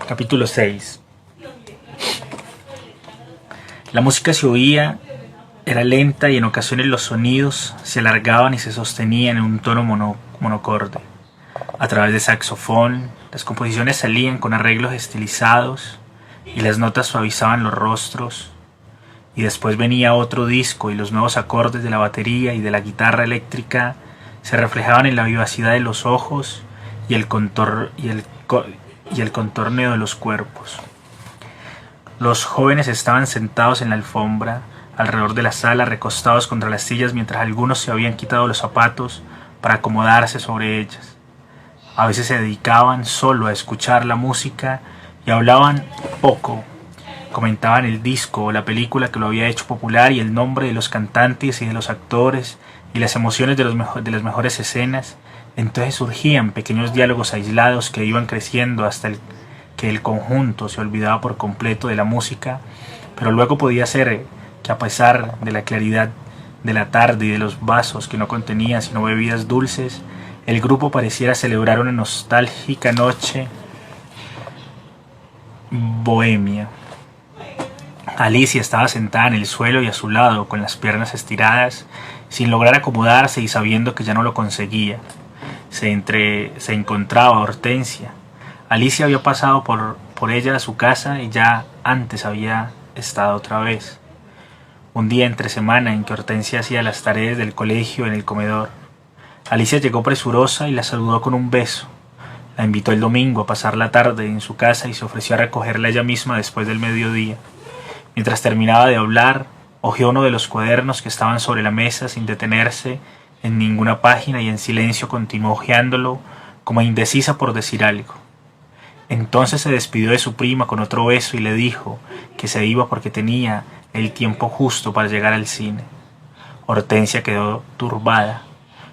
Capítulo 6. La música se oía, era lenta y en ocasiones los sonidos se alargaban y se sostenían en un tono monocorde. A través de saxofón, las composiciones salían con arreglos estilizados y las notas suavizaban los rostros. Y después venía otro disco y los nuevos acordes de la batería y de la guitarra eléctrica se reflejaban en la vivacidad de los ojos y el contorneo de los cuerpos. Los jóvenes estaban sentados en la alfombra alrededor de la sala, recostados contra las sillas, mientras algunos se habían quitado los zapatos para acomodarse sobre ellas. A veces se dedicaban solo a escuchar la música y hablaban poco. Comentaban el disco o la película que lo había hecho popular y el nombre de los cantantes y de los actores y las emociones de las mejores escenas. Entonces surgían pequeños diálogos aislados que iban creciendo hasta que el conjunto se olvidaba por completo de la música, pero luego podía ser que, a pesar de la claridad de la tarde y de los vasos que no contenían sino bebidas dulces, el grupo pareciera celebrar una nostálgica noche bohemia. Alicia estaba sentada en el suelo y a su lado, con las piernas estiradas, sin lograr acomodarse y sabiendo que ya no lo conseguía. Se encontraba Hortensia. Alicia había pasado por ella a su casa y ya antes había estado otra vez. Un día entre semana en que Hortensia hacía las tareas del colegio en el comedor. Alicia llegó presurosa y la saludó con un beso. La invitó el domingo a pasar la tarde en su casa y se ofreció a recogerla ella misma después del mediodía. Mientras terminaba de hablar, hojeó uno de los cuadernos que estaban sobre la mesa sin detenerse en ninguna página y en silencio continuó hojeándolo como indecisa por decir algo. Entonces se despidió de su prima con otro beso y le dijo que se iba porque tenía el tiempo justo para llegar al cine. Hortensia quedó turbada,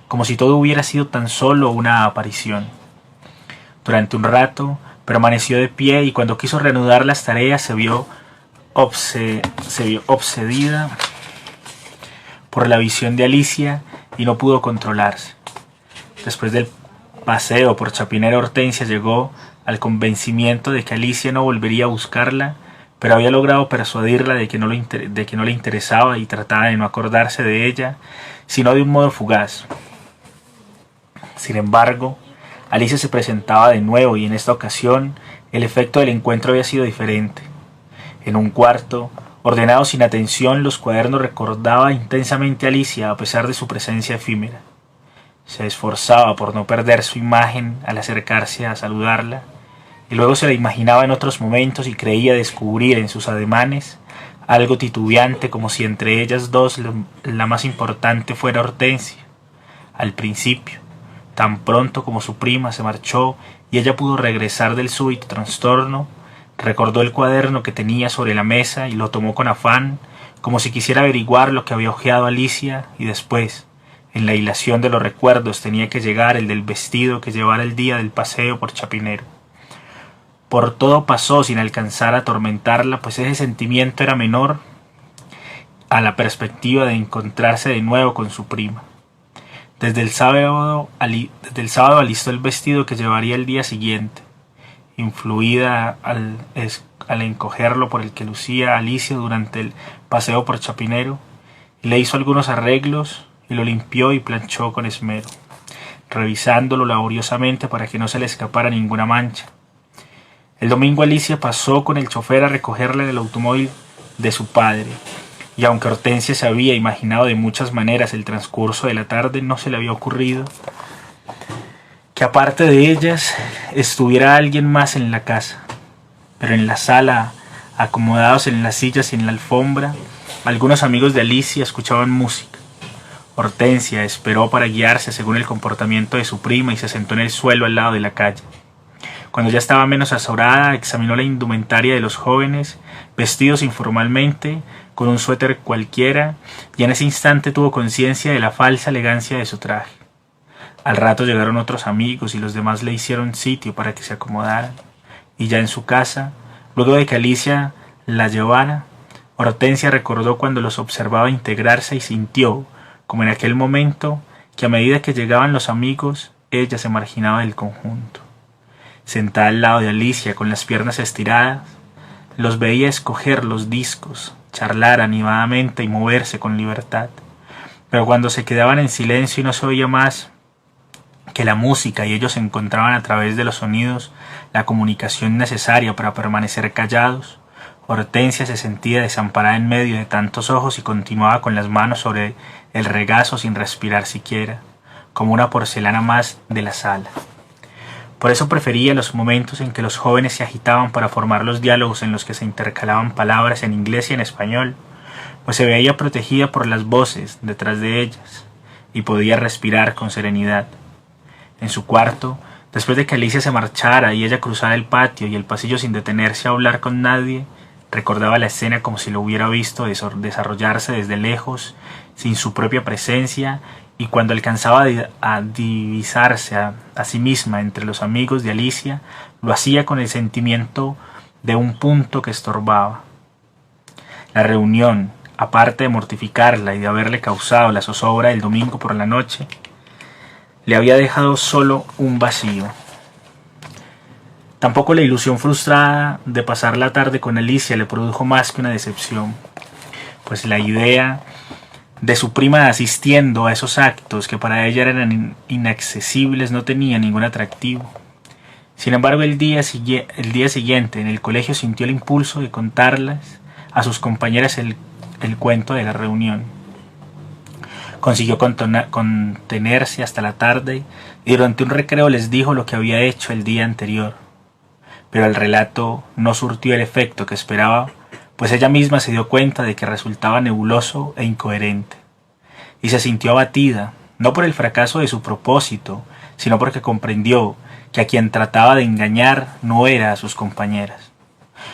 como si todo hubiera sido tan solo una aparición. Durante un rato permaneció de pie y cuando quiso reanudar las tareas se vio obsedida por la visión de Alicia y no pudo controlarse. Después del paseo por Chapinero, Hortensia llegó al convencimiento de que Alicia no volvería a buscarla, pero había logrado persuadirla de que no le interesaba y trataba de no acordarse de ella, sino de un modo fugaz. Sin embargo, Alicia se presentaba de nuevo y en esta ocasión el efecto del encuentro había sido diferente. En un cuarto, ordenado sin atención, los cuadernos recordaba intensamente a Alicia a pesar de su presencia efímera. Se esforzaba por no perder su imagen al acercarse a saludarla, y luego se la imaginaba en otros momentos y creía descubrir en sus ademanes algo titubeante, como si entre ellas dos la más importante fuera Hortensia. Al principio, tan pronto como su prima se marchó y ella pudo regresar del súbito trastorno, recordó el cuaderno que tenía sobre la mesa y lo tomó con afán, como si quisiera averiguar lo que había hojeado Alicia, y después, en la hilación de los recuerdos, tenía que llegar el del vestido que llevara el día del paseo por Chapinero. Por todo pasó sin alcanzar a atormentarla, pues ese sentimiento era menor a la perspectiva de encontrarse de nuevo con su prima. Desde el sábado alistó el vestido que llevaría el día siguiente. Influida al encogerlo por el que lucía Alicia durante el paseo por Chapinero, le hizo algunos arreglos y lo limpió y planchó con esmero, revisándolo laboriosamente para que no se le escapara ninguna mancha. El domingo Alicia pasó con el chofer a recogerla en el automóvil de su padre, y aunque Hortensia se había imaginado de muchas maneras el transcurso de la tarde, no se le había ocurrido que aparte de ellas estuviera alguien más en la casa. Pero en la sala, acomodados en las sillas y en la alfombra, algunos amigos de Alicia escuchaban música. Hortensia esperó para guiarse según el comportamiento de su prima y se sentó en el suelo al lado de la calle. Cuando ya estaba menos azorada, examinó la indumentaria de los jóvenes, vestidos informalmente, con un suéter cualquiera, y en ese instante tuvo conciencia de la falsa elegancia de su traje. Al rato llegaron otros amigos y los demás le hicieron sitio para que se acomodaran, y ya en su casa, luego de que Alicia la llevara, Hortensia recordó cuando los observaba integrarse y sintió, como en aquel momento, que a medida que llegaban los amigos, ella se marginaba del conjunto. sentada al lado de Alicia con las piernas estiradas, los veía escoger los discos, charlar animadamente y moverse con libertad. Pero cuando se quedaban en silencio y no se oía más que la música y ellos encontraban a través de los sonidos la comunicación necesaria para permanecer callados, Hortensia se sentía desamparada en medio de tantos ojos y continuaba con las manos sobre el regazo sin respirar siquiera, como una porcelana más de la sala. Por eso prefería los momentos en que los jóvenes se agitaban para formar los diálogos en los que se intercalaban palabras en inglés y en español, pues se veía protegida por las voces detrás de ellas y podía respirar con serenidad. En su cuarto, después de que Alicia se marchara y ella cruzara el patio y el pasillo sin detenerse a hablar con nadie, recordaba la escena como si lo hubiera visto desarrollarse desde lejos, sin su propia presencia, y cuando alcanzaba a divisarse a sí misma entre los amigos de Alicia, lo hacía con el sentimiento de un punto que estorbaba. La reunión, aparte de mortificarla y de haberle causado la zozobra del domingo por la noche, le había dejado solo un vacío. Tampoco la ilusión frustrada de pasar la tarde con Alicia le produjo más que una decepción, pues la idea de su prima asistiendo a esos actos que para ella eran inaccesibles no tenía ningún atractivo. Sin embargo, el día siguiente en el colegio sintió el impulso de contarles a sus compañeras el cuento de la reunión. Consiguió contenerse hasta la tarde y durante un recreo les dijo lo que había hecho el día anterior. Pero el relato no surtió el efecto que esperaba, pues ella misma se dio cuenta de que resultaba nebuloso e incoherente. Y se sintió abatida, no por el fracaso de su propósito, sino porque comprendió que a quien trataba de engañar no era a sus compañeras.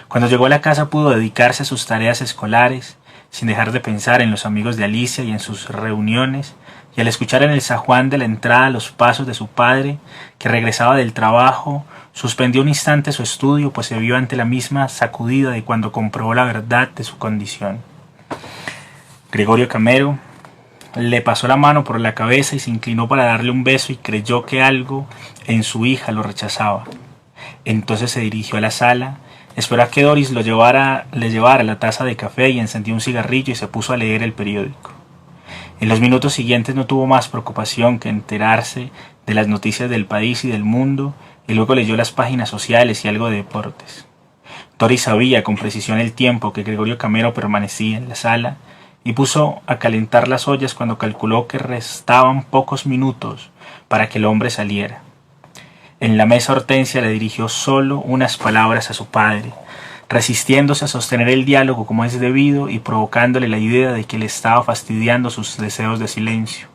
Cuando llegó a la casa pudo dedicarse a sus tareas escolares, sin dejar de pensar en los amigos de Alicia y en sus reuniones, y al escuchar en el zaguán de la entrada los pasos de su padre, que regresaba del trabajo, suspendió un instante su estudio, pues se vio ante la misma sacudida de cuando comprobó la verdad de su condición. Gregorio Camero le pasó la mano por la cabeza y se inclinó para darle un beso y creyó que algo en su hija lo rechazaba. Entonces se dirigió a la sala, esperó a que Doris le llevara la taza de café y encendió un cigarrillo y se puso a leer el periódico. En los minutos siguientes no tuvo más preocupación que enterarse de las noticias del país y del mundo, y luego leyó las páginas sociales y algo de deportes. Doris sabía con precisión el tiempo que Gregorio Camero permanecía en la sala y puso a calentar las ollas cuando calculó que restaban pocos minutos para que el hombre saliera. En la mesa Hortensia le dirigió solo unas palabras a su padre, resistiéndose a sostener el diálogo como es debido y provocándole la idea de que le estaba fastidiando sus deseos de silencio.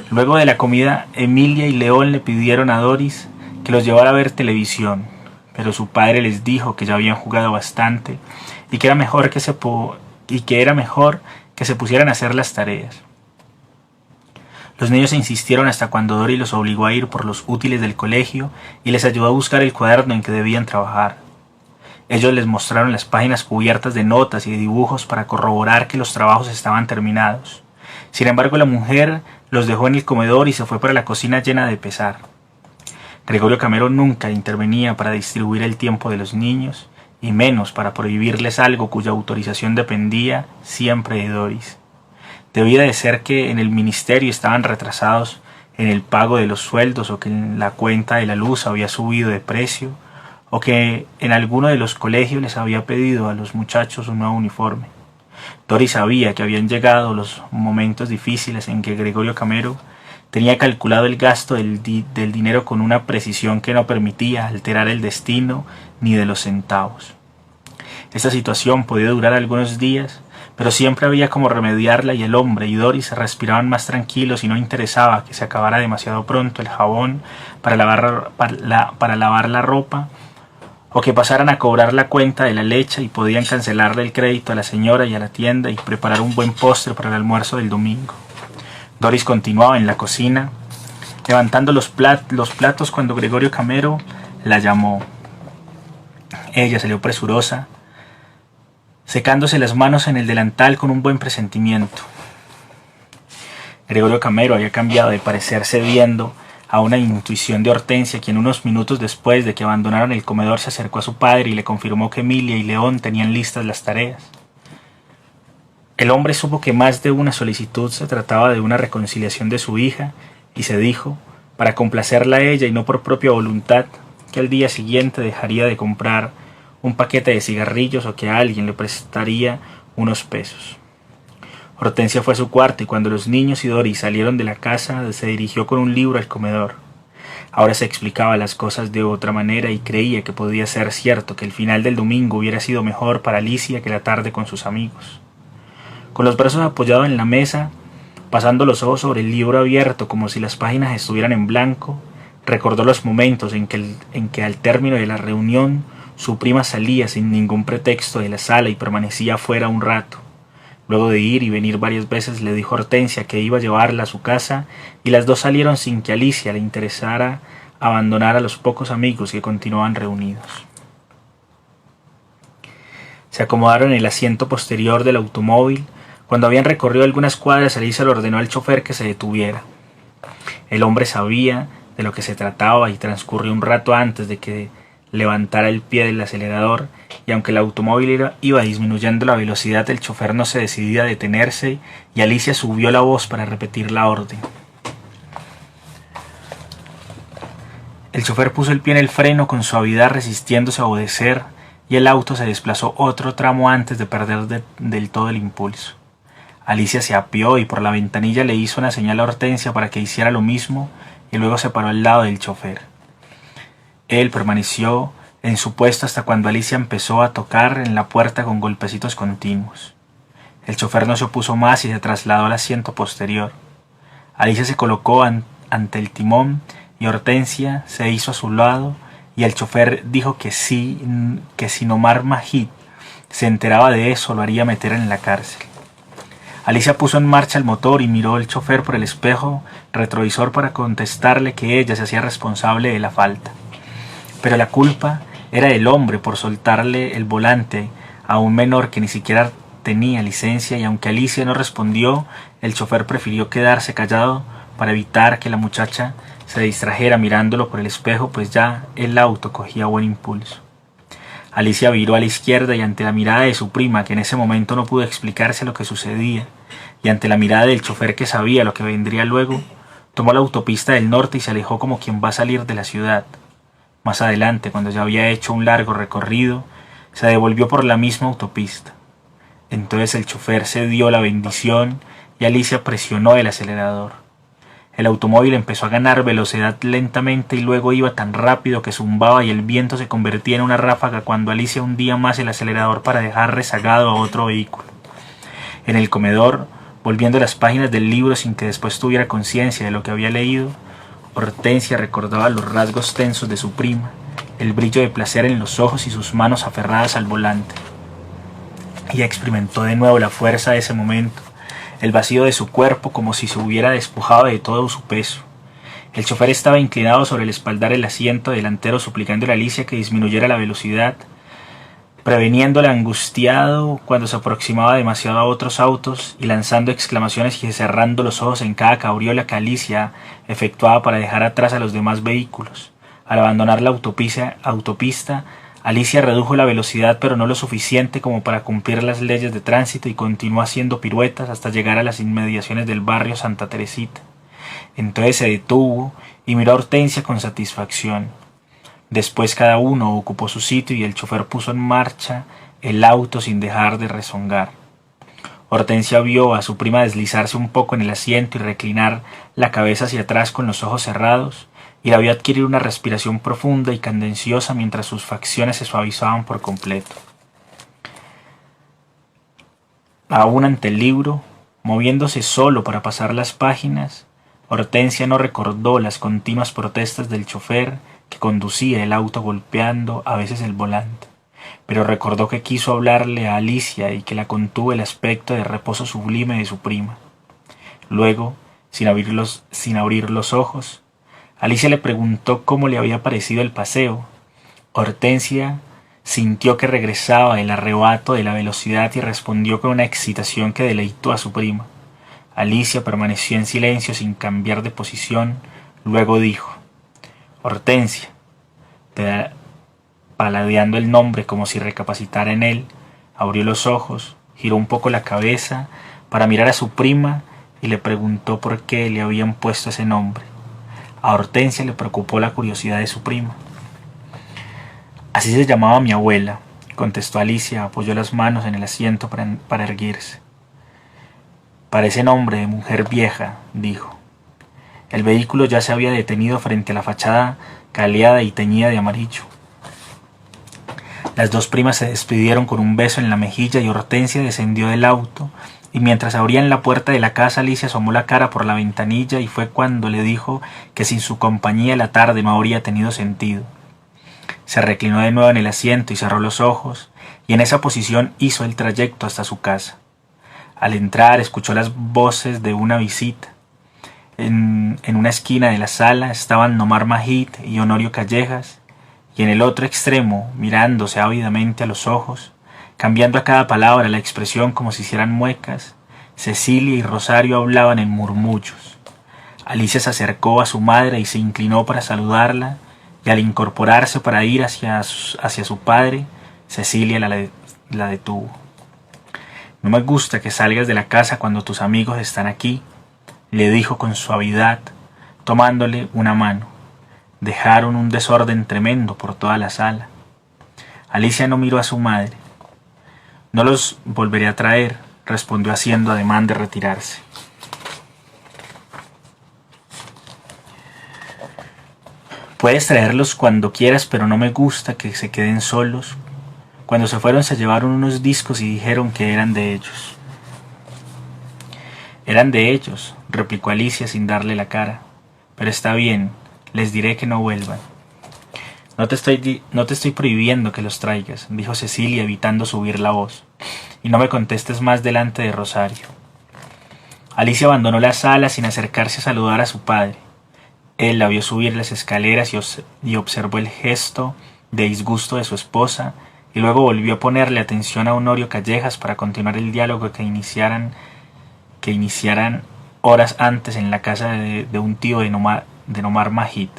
Luego de la comida, Emilia y León le pidieron a Doris que los llevara a ver televisión, pero su padre les dijo que ya habían jugado bastante y que era mejor que se pusieran a hacer las tareas. Los niños insistieron hasta cuando Doris los obligó a ir por los útiles del colegio y les ayudó a buscar el cuaderno en que debían trabajar. Ellos les mostraron las páginas cubiertas de notas y de dibujos para corroborar que los trabajos estaban terminados. Sin embargo, la mujer los dejó en el comedor y se fue para la cocina llena de pesar. Gregorio Camero nunca intervenía para distribuir el tiempo de los niños, y menos para prohibirles algo cuya autorización dependía siempre de Doris. Debía de ser que en el ministerio estaban retrasados en el pago de los sueldos, o que la cuenta de la luz había subido de precio, o que en alguno de los colegios les había pedido a los muchachos un nuevo uniforme. Doris sabía que habían llegado los momentos difíciles en que Gregorio Camero tenía calculado el gasto del dinero con una precisión que no permitía alterar el destino ni de los centavos. Esta situación podía durar algunos días, pero siempre había como remediarla, y el hombre y Doris respiraban más tranquilos y no interesaba que se acabara demasiado pronto el jabón para lavar la ropa, o que pasaran a cobrar la cuenta de la leche y podían cancelarle el crédito a la señora y a la tienda y preparar un buen postre para el almuerzo del domingo. Doris continuaba en la cocina, levantando los platos cuando Gregorio Camero la llamó. Ella salió presurosa, secándose las manos en el delantal con un buen presentimiento. Gregorio Camero había cambiado de parecer cediendo a una intuición de Hortensia, quien unos minutos después de que abandonaron el comedor se acercó a su padre y le confirmó que Emilia y León tenían listas las tareas. El hombre supo que más de una solicitud se trataba de una reconciliación de su hija y se dijo, para complacerla a ella y no por propia voluntad, que al día siguiente dejaría de comprar un paquete de cigarrillos o que a alguien le prestaría unos pesos. Hortensia fue a su cuarto y cuando los niños y Doris salieron de la casa se dirigió con un libro al comedor. Ahora se explicaba las cosas de otra manera y creía que podía ser cierto que el final del domingo hubiera sido mejor para Alicia que la tarde con sus amigos. Con los brazos apoyados en la mesa, pasando los ojos sobre el libro abierto como si las páginas estuvieran en blanco, recordó los momentos en que al término de la reunión su prima salía sin ningún pretexto de la sala y permanecía afuera un rato. Luego de ir y venir varias veces le dijo a Hortensia que iba a llevarla a su casa y las dos salieron sin que a Alicia le interesara abandonar a los pocos amigos que continuaban reunidos. Se acomodaron en el asiento posterior del automóvil. Cuando habían recorrido algunas cuadras, Alicia le ordenó al chofer que se detuviera. El hombre sabía de lo que se trataba y transcurrió un rato antes de que levantara el pie del acelerador, y aunque el automóvil iba disminuyendo la velocidad, el chofer no se decidía a detenerse y Alicia subió la voz para repetir la orden. El chofer puso el pie en el freno con suavidad, resistiéndose a obedecer, y el auto se desplazó otro tramo antes de perder del todo el impulso. Alicia se apeó y por la ventanilla le hizo una señal a Hortensia para que hiciera lo mismo y luego se paró al lado del chofer. Él permaneció en su puesto hasta cuando Alicia empezó a tocar en la puerta con golpecitos continuos. El chofer no se opuso más y se trasladó al asiento posterior. Alicia se colocó ante el timón y Hortensia se hizo a su lado y el chofer dijo que si Omar Majid se enteraba de eso lo haría meter en la cárcel. Alicia puso en marcha el motor y miró al chofer por el espejo retrovisor para contestarle que ella se hacía responsable de la falta. Pero la culpa era del hombre por soltarle el volante a un menor que ni siquiera tenía licencia, y aunque Alicia no respondió, el chofer prefirió quedarse callado para evitar que la muchacha se distrajera mirándolo por el espejo, pues ya el auto cogía buen impulso. Alicia viró a la izquierda y ante la mirada de su prima, que en ese momento no pudo explicarse lo que sucedía, y ante la mirada del chofer que sabía lo que vendría luego, tomó la autopista del norte y se alejó como quien va a salir de la ciudad. Más adelante, cuando ya había hecho un largo recorrido, se devolvió por la misma autopista. Entonces el chofer se dio la bendición y Alicia presionó el acelerador. El automóvil empezó a ganar velocidad lentamente y luego iba tan rápido que zumbaba y el viento se convertía en una ráfaga cuando Alicia hundía más el acelerador para dejar rezagado a otro vehículo. En el comedor, volviendo las páginas del libro sin que después tuviera conciencia de lo que había leído, Hortensia recordaba los rasgos tensos de su prima, el brillo de placer en los ojos y sus manos aferradas al volante. Ella experimentó de nuevo la fuerza de ese momento, el vacío de su cuerpo como si se hubiera despojado de todo su peso. El chofer estaba inclinado sobre el espaldar del asiento delantero suplicándole a Alicia que disminuyera la velocidad, preveniéndole angustiado cuando se aproximaba demasiado a otros autos y lanzando exclamaciones y cerrando los ojos en cada cabriola que Alicia efectuaba para dejar atrás a los demás vehículos. Al abandonar la autopista, Alicia redujo la velocidad pero no lo suficiente como para cumplir las leyes de tránsito y continuó haciendo piruetas hasta llegar a las inmediaciones del barrio Santa Teresita. Entonces se detuvo y miró a Hortensia con satisfacción. Después cada uno ocupó su sitio y el chofer puso en marcha el auto sin dejar de rezongar. Hortensia vio a su prima deslizarse un poco en el asiento y reclinar la cabeza hacia atrás con los ojos cerrados, y la vio adquirir una respiración profunda y cadenciosa mientras sus facciones se suavizaban por completo. Aún ante el libro, moviéndose solo para pasar las páginas, Hortensia no recordó las continuas protestas del chofer que conducía el auto golpeando a veces el volante, pero recordó que quiso hablarle a Alicia y que la contuvo el aspecto de reposo sublime de su prima. Luego, sin abrir los ojos, Alicia le preguntó cómo le había parecido el paseo. Hortensia sintió que regresaba el arrebato de la velocidad y respondió con una excitación que deleitó a su prima. Alicia permaneció en silencio sin cambiar de posición, Luego dijo: Hortensia, paladeando el nombre como si recapacitara en él, abrió los ojos, giró un poco la cabeza para mirar a su prima y le preguntó por qué le habían puesto ese nombre. A Hortensia le preocupó la curiosidad de su prima. Así se llamaba mi abuela, contestó Alicia, apoyó las manos en el asiento para erguirse. Parece nombre de mujer vieja, dijo. El vehículo ya se había detenido frente a la fachada caleada y teñida de amarillo. Las dos primas se despidieron con un beso en la mejilla y Hortensia descendió del auto, y mientras abrían la puerta de la casa Alicia asomó la cara por la ventanilla y fue cuando le dijo que sin su compañía la tarde no habría tenido sentido. Se reclinó de nuevo en el asiento y cerró los ojos, y en esa posición hizo el trayecto hasta su casa. Al entrar escuchó las voces de una visita. En una esquina de la sala estaban Nomar Majid y Honorio Callejas, y en el otro extremo, mirándose ávidamente a los ojos, cambiando a cada palabra la expresión como si hicieran muecas, Cecilia y Rosario hablaban en murmullos. Alicia se acercó a su madre y se inclinó para saludarla, y al incorporarse para ir hacia su padre, Cecilia la detuvo. No me gusta que salgas de la casa cuando tus amigos están aquí, le dijo con suavidad, tomándole una mano. Dejaron un desorden tremendo por toda la sala. Alicia no miró a su madre. No los volveré a traer, respondió haciendo ademán de retirarse. Puedes traerlos cuando quieras, pero no me gusta que se queden solos. Cuando se fueron se llevaron unos discos y dijeron que eran de ellos. Eran de ellos, replicó Alicia sin darle la cara. Pero está bien, les diré que no vuelvan. No te estoy prohibiendo que los traigas, dijo Cecilia evitando subir la voz. Y no me contestes más delante de Rosario. Alicia abandonó la sala sin acercarse a saludar a su padre. Él la vio subir las escaleras y observó el gesto de disgusto de su esposa, y luego volvió a ponerle atención a Honorio Callejas para continuar el diálogo que iniciaran horas antes en la casa de un tío de Nomar Majid.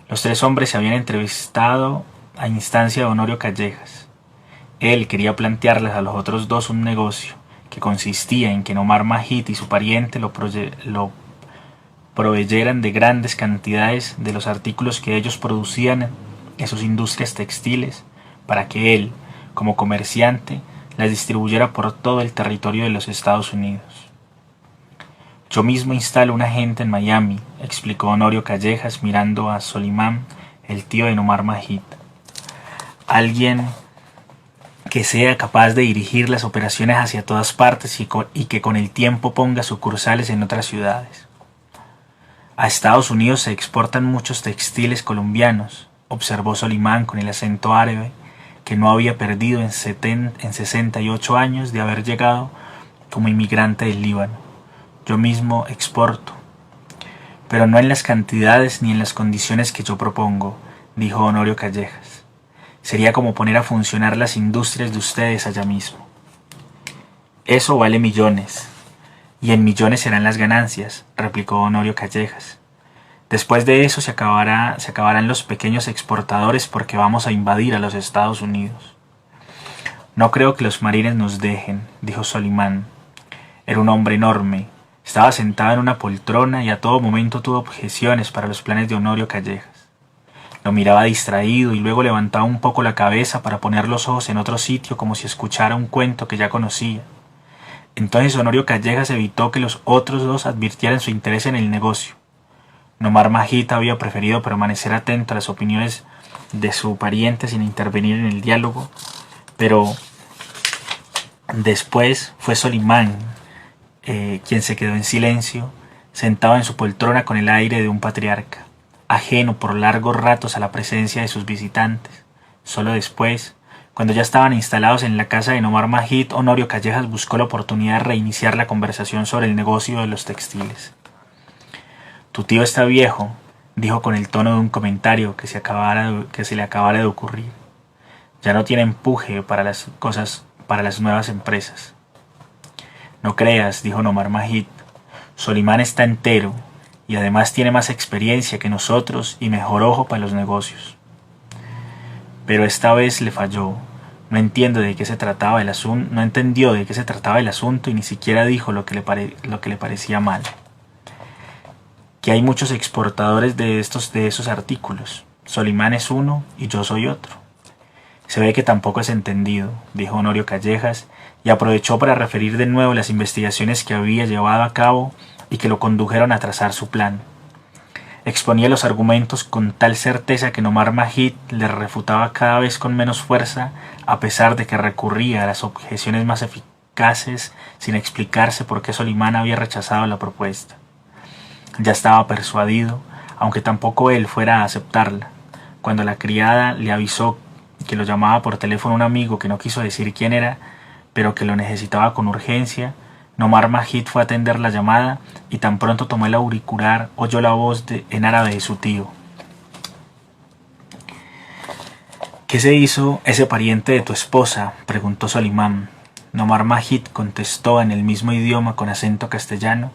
Los tres hombres se habían entrevistado a instancia de Honorio Callejas. Él quería plantearles a los otros dos un negocio que consistía en que Nomar Majid y su pariente lo proveyeran de grandes cantidades de los artículos que ellos producían en sus industrias textiles, para que él, como comerciante, las distribuyera por todo el territorio de los Estados Unidos. Yo mismo instalo un agente en Miami, explicó Honorio Callejas mirando a Solimán, el tío de Nomar Majid. Alguien que sea capaz de dirigir las operaciones hacia todas partes y que con el tiempo ponga sucursales en otras ciudades. A Estados Unidos se exportan muchos textiles colombianos, observó Solimán con el acento árabe, que no había perdido en 68 años de haber llegado como inmigrante del Líbano. Yo mismo exporto, pero no en las cantidades ni en las condiciones que yo propongo, dijo Honorio Callejas. Sería como poner a funcionar las industrias de ustedes allá mismo. Eso vale millones, y en millones serán las ganancias, replicó Honorio Callejas. Después de eso se acabarán los pequeños exportadores porque vamos a invadir a los Estados Unidos. No creo que los marines nos dejen, dijo Solimán. Era un hombre enorme. Estaba sentado en una poltrona y a todo momento tuvo objeciones para los planes de Honorio Callejas. Lo miraba distraído y luego levantaba un poco la cabeza para poner los ojos en otro sitio como si escuchara un cuento que ya conocía. Entonces Honorio Callejas evitó que los otros dos advirtieran su interés en el negocio. Nomar Majid había preferido permanecer atento a las opiniones de su pariente sin intervenir en el diálogo, pero después fue Solimán quien se quedó en silencio, sentado en su poltrona con el aire de un patriarca, ajeno por largos ratos a la presencia de sus visitantes. Solo después, cuando ya estaban instalados en la casa de Nomar Majid, Honorio Callejas buscó la oportunidad de reiniciar la conversación sobre el negocio de los textiles. Tu tío está viejo, dijo con el tono de un comentario que se le acabara de ocurrir. Ya no tiene empuje para las nuevas empresas. No creas, dijo Nomar Majid. Solimán está entero, y además tiene más experiencia que nosotros y mejor ojo para los negocios. Pero esta vez le falló. No entendió de qué se trataba el asunto y ni siquiera dijo lo que le parecía mal. Que hay muchos exportadores de esos artículos. Solimán es uno y yo soy otro. Se ve que tampoco has entendido, dijo Honorio Callejas, y aprovechó para referir de nuevo las investigaciones que había llevado a cabo y que lo condujeron a trazar su plan. Exponía los argumentos con tal certeza que Nomar Majid le refutaba cada vez con menos fuerza, a pesar de que recurría a las objeciones más eficaces sin explicarse por qué Solimán había rechazado la propuesta. Ya estaba persuadido, aunque tampoco él fuera a aceptarla, cuando la criada le avisó que lo llamaba por teléfono un amigo que no quiso decir quién era, pero que lo necesitaba con urgencia. Nomar Majid fue a atender la llamada y tan pronto tomó el auricular oyó la voz en árabe de su tío. ¿Qué se hizo ese pariente de tu esposa?, preguntó Solimán. Nomar Majid contestó en el mismo idioma con acento castellano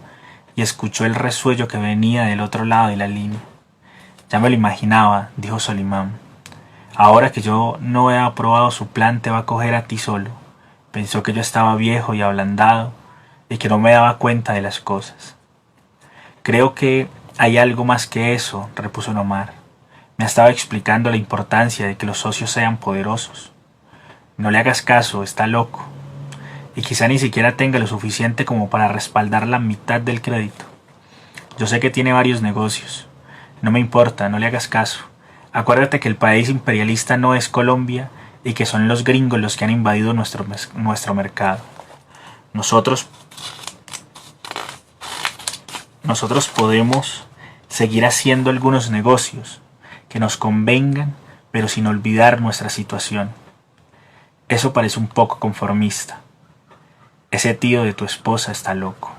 y escuchó el resuello que venía del otro lado de la línea. Ya me lo imaginaba, dijo Solimán. Ahora que yo no he aprobado su plan te va a coger a ti solo. Pensó que yo estaba viejo y ablandado y que no me daba cuenta de las cosas. Creo que hay algo más que eso, repuso Nomar. Me estaba explicando la importancia de que los socios sean poderosos. No le hagas caso, está loco. Y quizá ni siquiera tenga lo suficiente como para respaldar la mitad del crédito. Yo sé que tiene varios negocios. No me importa, no le hagas caso. Acuérdate que el país imperialista no es Colombia y que son los gringos los que han invadido nuestro mercado. Nosotros podemos seguir haciendo algunos negocios que nos convengan, pero sin olvidar nuestra situación. Eso parece un poco conformista. Ese tío de tu esposa está loco.